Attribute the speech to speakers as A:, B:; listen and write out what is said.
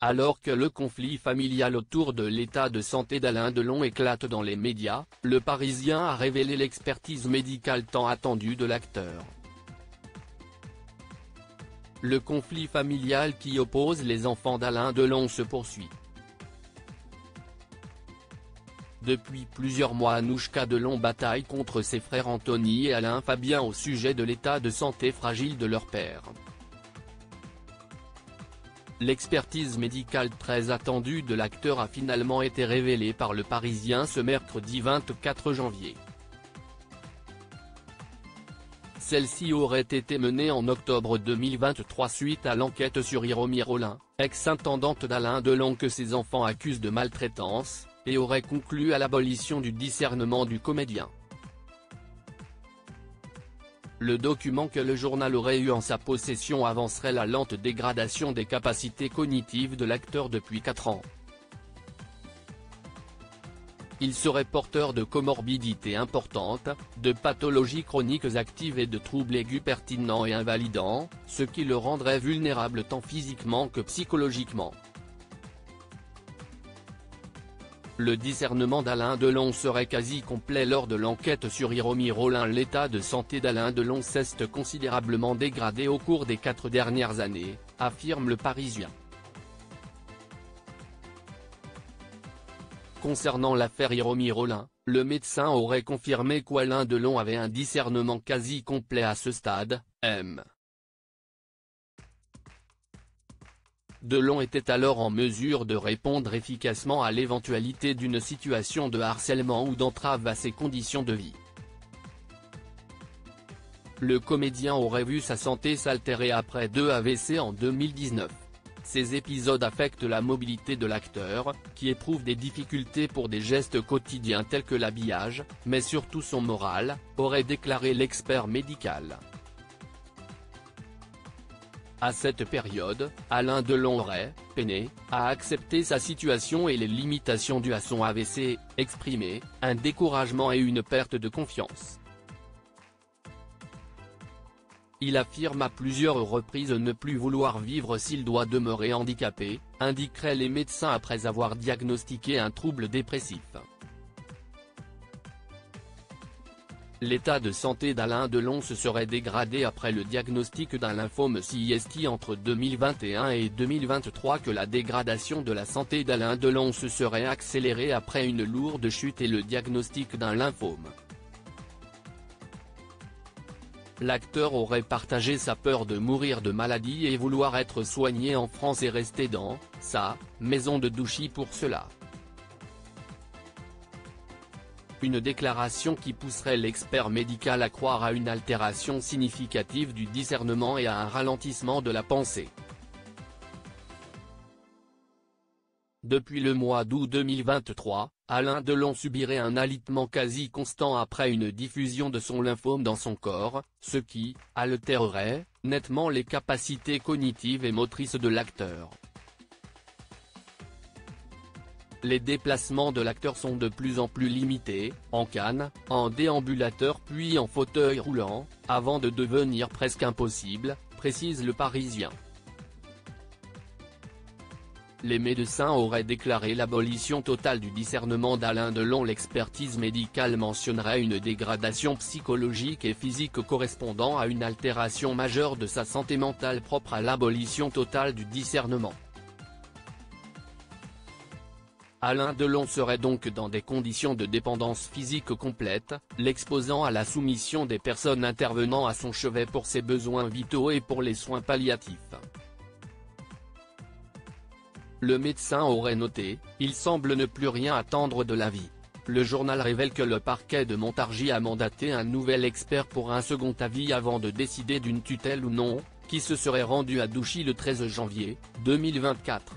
A: Alors que le conflit familial autour de l'état de santé d'Alain Delon éclate dans les médias, Le Parisien a révélé l'expertise médicale tant attendue de l'acteur. Le conflit familial qui oppose les enfants d'Alain Delon se poursuit. Depuis plusieurs mois, Anouchka Delon bataille contre ses frères Anthony et Alain Fabien au sujet de l'état de santé fragile de leur père. L'expertise médicale très attendue de l'acteur a finalement été révélée par Le Parisien ce mercredi 24 janvier. Celle-ci aurait été menée en octobre 2023 suite à l'enquête sur Hiromi Rollin, ex-intendante d'Alain Delon que ses enfants accusent de maltraitance, et aurait conclu à l'abolition du discernement du comédien. Le document que le journal aurait eu en sa possession avancerait la lente dégradation des capacités cognitives de l'acteur depuis 4 ans. Il serait porteur de comorbidités importantes, de pathologies chroniques actives et de troubles aigus pertinents et invalidants, ce qui le rendrait vulnérable tant physiquement que psychologiquement. Le discernement d'Alain Delon serait quasi complet lors de l'enquête sur Hiromi Rollin. L'état de santé d'Alain Delon s'est considérablement dégradé au cours des 4 dernières années, affirme Le Parisien. Concernant l'affaire Hiromi Rollin, le médecin aurait confirmé qu'Alain Delon avait un discernement quasi complet à ce stade. Delon était alors en mesure de répondre efficacement à l'éventualité d'une situation de harcèlement ou d'entrave à ses conditions de vie. Le comédien aurait vu sa santé s'altérer après 2 AVC en 2019. Ces épisodes affectent la mobilité de l'acteur, qui éprouve des difficultés pour des gestes quotidiens tels que l'habillage, mais surtout son moral, aurait déclaré l'expert médical. À cette période, Alain Delon aurait peiné à accepter sa situation et les limitations dues à son AVC, exprimé un découragement et une perte de confiance. Il affirme à plusieurs reprises ne plus vouloir vivre s'il doit demeurer handicapé, indiqueraient les médecins après avoir diagnostiqué un trouble dépressif. L'état de santé d'Alain Delon se serait dégradé après le diagnostic d'un lymphome CIST entre 2021 et 2023. Que la dégradation de la santé d'Alain Delon se serait accélérée après une lourde chute et le diagnostic d'un lymphome. L'acteur aurait partagé sa peur de mourir de maladie et vouloir être soigné en France et rester dans sa maison de Douchy pour cela. Une déclaration qui pousserait l'expert médical à croire à une altération significative du discernement et à un ralentissement de la pensée. Depuis le mois d'août 2023, Alain Delon subirait un alitement quasi constant après une diffusion de son lymphome dans son corps, ce qui altérerait nettement les capacités cognitives et motrices de l'acteur. Les déplacements de l'acteur sont de plus en plus limités, en canne, en déambulateur puis en fauteuil roulant, avant de devenir presque impossible, précise Le Parisien. Les médecins auraient déclaré l'abolition totale du discernement d'Alain Delon. L'expertise médicale mentionnerait une dégradation psychologique et physique correspondant à une altération majeure de sa santé mentale propre à l'abolition totale du discernement. Alain Delon serait donc dans des conditions de dépendance physique complète, l'exposant à la soumission des personnes intervenant à son chevet pour ses besoins vitaux et pour les soins palliatifs. Le médecin aurait noté « Il semble ne plus rien attendre de la vie ». Le journal révèle que le parquet de Montargis a mandaté un nouvel expert pour un second avis avant de décider d'une tutelle ou non, qui se serait rendu à Douchy le 13 janvier 2024.